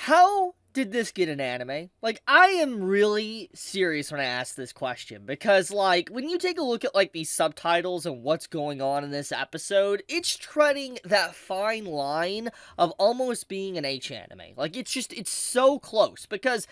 How did this get an anime? Like, I am really serious when I ask this question because, like, when you take a look at, like, these subtitles and what's going on in this episode, it's treading that fine line of almost being an H anime. Like, it's so close because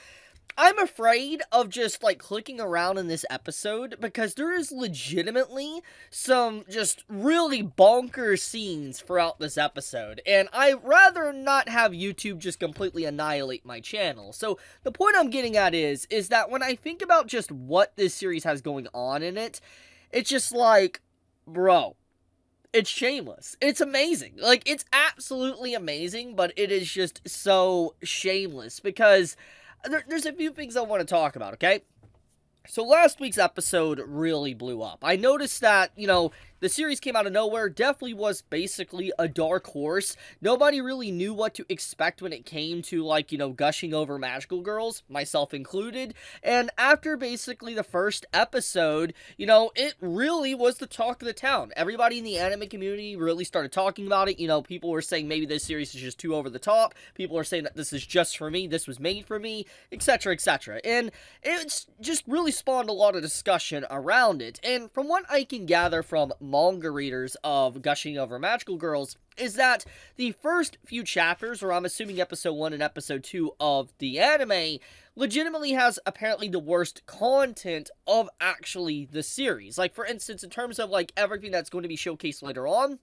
I'm afraid of just, like, clicking around in this episode because there is legitimately some just really bonkers scenes throughout this episode, and I'd rather not have YouTube just completely annihilate my channel. So the point I'm getting at is that when I think about just what this series has going on in it, it's just like, bro, it's shameless. It's amazing. Like, it's absolutely amazing, but it is just so shameless because there's a few things I want to talk about, okay? So last week's episode really blew up. I noticed that, the series came out of nowhere, definitely was basically a dark horse. Nobody really knew what to expect when it came to, like, gushing over magical girls, myself included. And after basically the first episode, it really was the talk of the town. Everybody in the anime community really started talking about it. People were saying maybe this series is just too over the top. People are saying that this is just for me, this was made for me, etc., etc. And it's just really spawned a lot of discussion around it. And from what I can gather from manga readers of Gushing Over Magical Girls is that the first few chapters, or I'm assuming episode 1 and episode 2 of the anime, legitimately has apparently the worst content of actually the series. Like, for instance, in terms of, like, everything that's going to be showcased later on,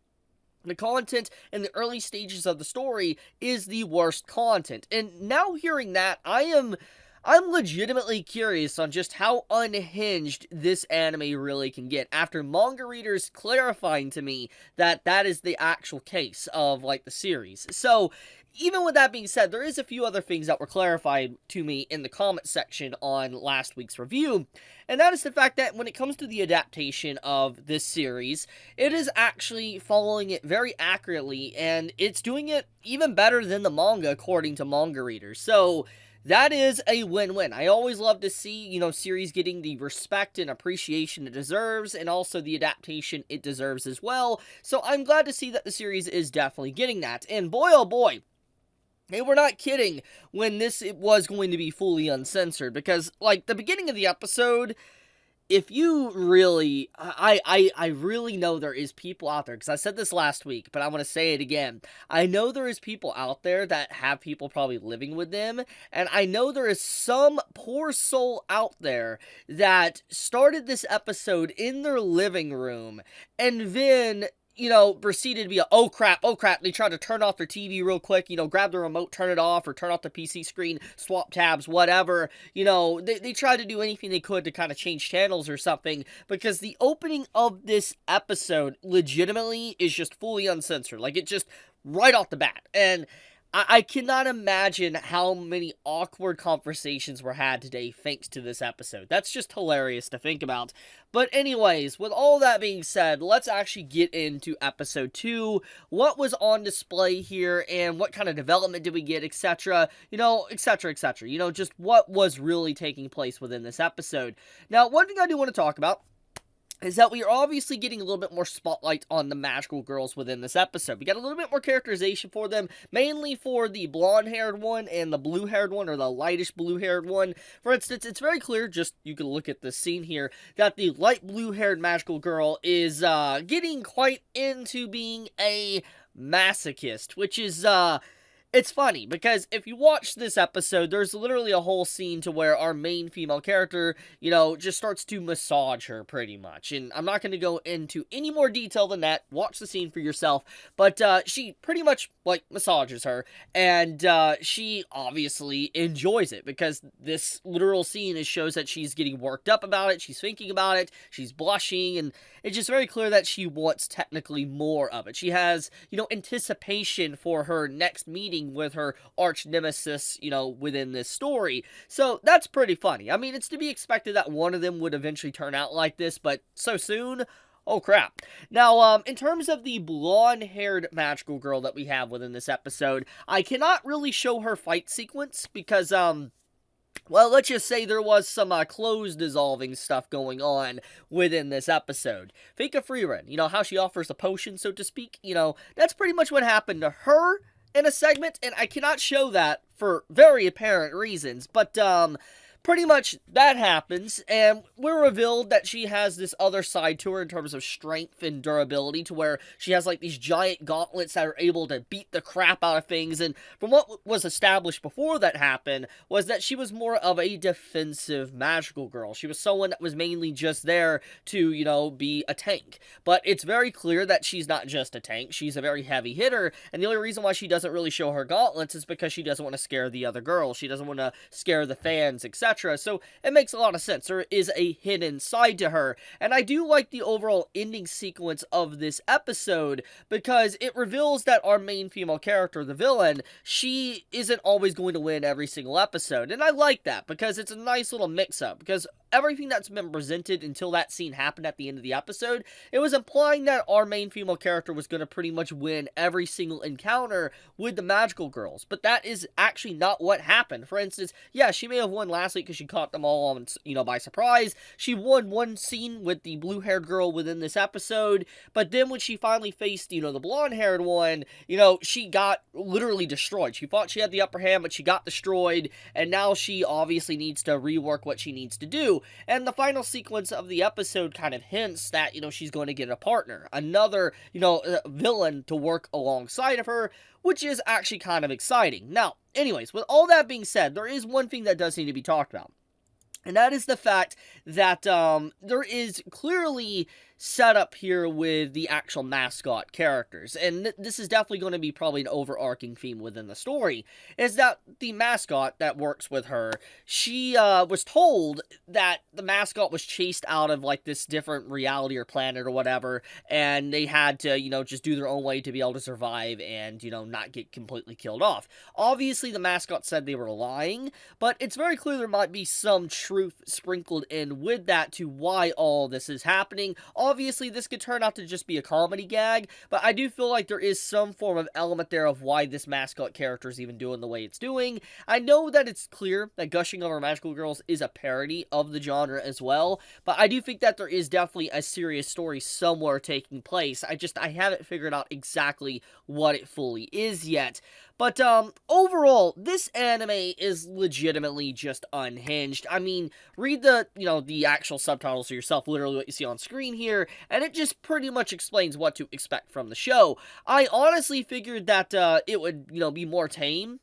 the content in the early stages of the story is the worst content. And now hearing that, I'm legitimately curious on just how unhinged this anime really can get after manga readers clarifying to me that that is the actual case of, like, the series. So, even with that being said, there is a few other things that were clarified to me in the comment section on last week's review, and that is the fact that when it comes to the adaptation of this series, it is actually following it very accurately, and it's doing it even better than the manga according to manga readers. So, that is a win-win. I always love to see, series getting the respect and appreciation it deserves, and also the adaptation it deserves as well. So I'm glad to see that the series is definitely getting that. And boy, oh boy, they were not kidding when it was going to be fully uncensored, because, like, the beginning of the episode, if you really, I really know there is people out there, because I said this last week, but I want to say it again. I know there is people out there that have people probably living with them, and I know there is some poor soul out there that started this episode in their living room, and then proceeded to be oh crap, they tried to turn off their TV real quick, grab the remote, turn it off, or turn off the PC screen, swap tabs, whatever, they tried to do anything they could to kind of change channels or something, because the opening of this episode legitimately is just fully uncensored, like, it just, right off the bat, and I cannot imagine how many awkward conversations were had today thanks to this episode. That's just hilarious to think about. But anyways, with all that being said, let's actually get into episode 2. What was on display here, and what kind of development did we get, etc. Etc., etc. Just what was really taking place within this episode. Now, one thing I do want to talk about is that we are obviously getting a little bit more spotlight on the magical girls within this episode. We got a little bit more characterization for them, mainly for the blonde-haired one and the blue-haired one, or the lightish blue-haired one. For instance, it's very clear, just you can look at the scene here, that the light blue-haired magical girl is getting quite into being a masochist, which is it's funny, because if you watch this episode, there's literally a whole scene to where our main female character, just starts to massage her, pretty much. And I'm not going to go into any more detail than that. Watch the scene for yourself. But she pretty much, like, massages her. And she obviously enjoys it, because this literal scene shows that she's getting worked up about it. She's thinking about it. She's blushing. And it's just very clear that she wants technically more of it. She has, anticipation for her next meeting with her arch nemesis, within this story. So that's pretty funny. I mean, it's to be expected that one of them would eventually turn out like this, but so soon? Oh crap. Now, in terms of the blonde-haired magical girl that we have within this episode, I cannot really show her fight sequence because, well, let's just say there was some clothes dissolving stuff going on within this episode. Think of Freerun, how she offers a potion, so to speak, that's pretty much what happened to her. in a segment, and I cannot show that for very apparent reasons, but, pretty much that happens, and we're revealed that she has this other side to her in terms of strength and durability, to where she has like these giant gauntlets that are able to beat the crap out of things. And from what was established before that happened, was that she was more of a defensive magical girl. She was someone that was mainly just there to, be a tank. But it's very clear that she's not just a tank, she's a very heavy hitter, and the only reason why she doesn't really show her gauntlets is because she doesn't want to scare the other girls, she doesn't want to scare the fans, etc. So it makes a lot of sense. There is a hidden side to her. And I do like the overall ending sequence of this episode, because it reveals that our main female character, the villain, she isn't always going to win every single episode. And I like that, because it's a nice little mix-up, because everything that's been presented until that scene happened at the end of the episode, it was implying that our main female character was going to pretty much win every single encounter with the magical girls. But that is actually not what happened. For instance, yeah, she may have won last week because she caught them all on, by surprise. She won one scene with the blue-haired girl within this episode, but then when she finally faced, the blonde-haired one, she got literally destroyed. She thought she had the upper hand, but she got destroyed, and now she obviously needs to rework what she needs to do. And the final sequence of the episode kind of hints that, she's going to get a partner, another, villain to work alongside of her, which is actually kind of exciting. Now, anyways, with all that being said, there is one thing that does need to be talked about. And that is the fact that there is clearly set up here with the actual mascot characters. And this is definitely going to be probably an overarching theme within the story, is that the mascot that works with her, she was told that the mascot was chased out of like this different reality or planet or whatever, and they had to, just do their own way to be able to survive and, not get completely killed off. Obviously, the mascot said they were lying, but it's very clear there might be some truth sprinkled in with that to why all this is happening. Obviously, this could turn out to just be a comedy gag, but I do feel like there is some form of element there of why this mascot character is even doing the way it's doing. I know that it's clear that Gushing Over Magical Girls is a parody of the genre as well, but I do think that there is definitely a serious story somewhere taking place. I haven't figured out exactly what it fully is yet. But, overall, this anime is legitimately just unhinged. I mean, read the actual subtitles for yourself, literally what you see on screen here, and it just pretty much explains what to expect from the show. I honestly figured that, it would, be more tame,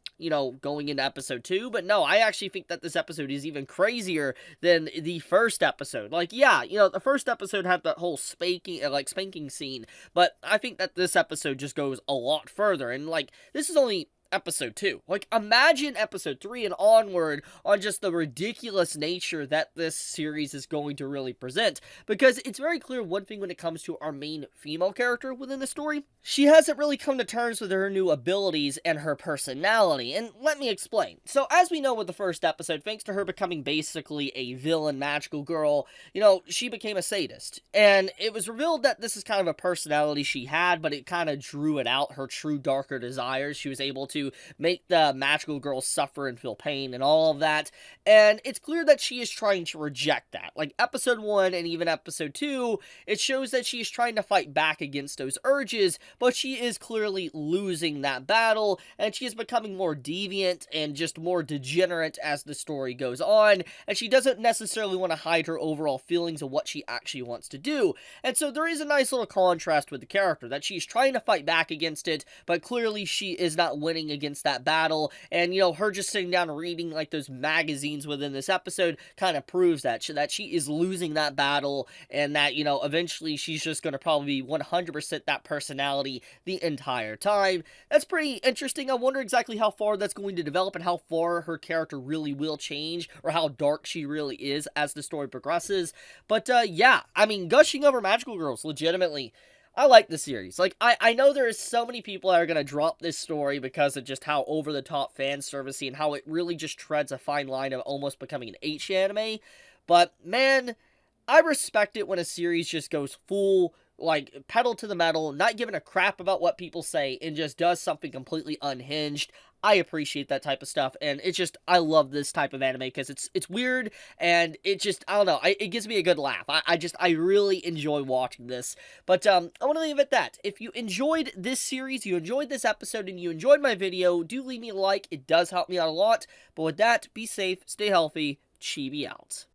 going into episode 2, but no, I actually think that this episode is even crazier than the first episode. Like, yeah, the first episode had that whole spanking scene, but I think that this episode just goes a lot further, and, this is only episode 2. Imagine episode 3 and onward on just the ridiculous nature that this series is going to really present, because it's very clear one thing when it comes to our main female character within the story. She hasn't really come to terms with her new abilities and her personality, and let me explain. So, as we know with the first episode, thanks to her becoming basically a villain magical girl, she became a sadist, and it was revealed that this is kind of a personality she had, but it kind of drew it out, her true darker desires. She was able to make the magical girl suffer and feel pain and all of that, and it's clear that she is trying to reject that. Episode 1 and even episode 2, it shows that she is trying to fight back against those urges, but she is clearly losing that battle, and she is becoming more deviant and just more degenerate as the story goes on, and she doesn't necessarily want to hide her overall feelings of what she actually wants to do. And so there is a nice little contrast with the character, that she's trying to fight back against it, but clearly she is not winning against that battle, and her just sitting down and reading those magazines within this episode kind of proves that she is losing that battle, and that eventually she's just going to probably be 100% that personality the entire time. That's pretty interesting. I wonder exactly how far that's going to develop and how far her character really will change, or how dark she really is as the story progresses. But yeah, I mean, Gushing Over Magical Girls, legitimately, I like the series. I know there is so many people that are going to drop this story because of just how over-the-top fan servicey and how it really just treads a fine line of almost becoming an H anime. But, man, I respect it when a series just goes full, pedal to the metal, not giving a crap about what people say, and just does something completely unhinged. I appreciate that type of stuff, and it's just, I love this type of anime because it's weird, and it just, I don't know, it gives me a good laugh. I really enjoy watching this. But I want to leave it at that. If you enjoyed this series, you enjoyed this episode, and you enjoyed my video, do leave me a like. It does help me out a lot. But with that, be safe, stay healthy, Chibi out.